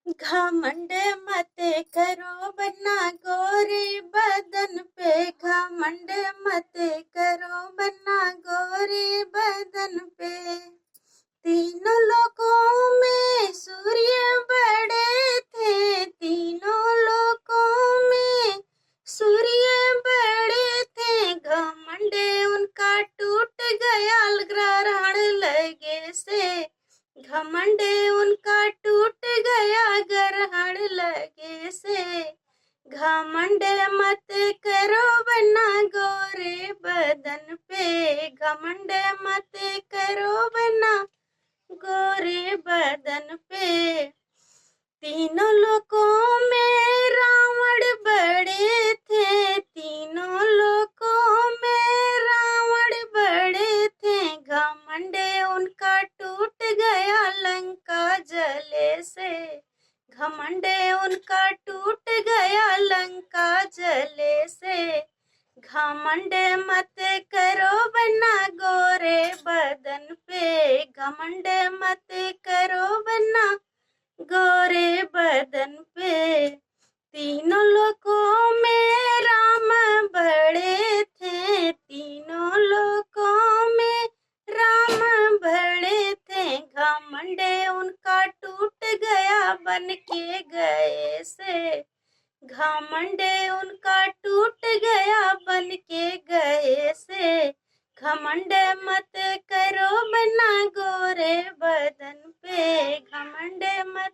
घमंड मत करो बना गोरे बदन पे, घमंड मत करो बना गोरे बदन पे। तीनों लोकों में सूर्य बड़े थे, तीनों लोकों में सूर्य बड़े थे। घमंड उनका टूट गया ग्रहण लगे से, घमंड उनका टूट गया ग्रहण लगे से। घमंड मत करो बना गोरे बदन पे, घमंड मत करो बना गोरे बदन पे। तीनों लोकों में रावण बड़े थे, तीनों लोकों में रावण बड़े थे। घमंड उनका टूट गया लंका जले से, घमंड उनका टूट गया लंका जले से। घमंड मत करो बना गोरे बदन पे, घमंड मत करो बना गोरे बदन पे। तीनों लोकों में राम बड़े थे, तीनों लोकों में राम बड़े थे। घमंड उनका टूट गया बन के गए से, घमंड उनका टूट गया बन के गए से। घमंड मत करो बना गोरे बदन पे, घमंड मत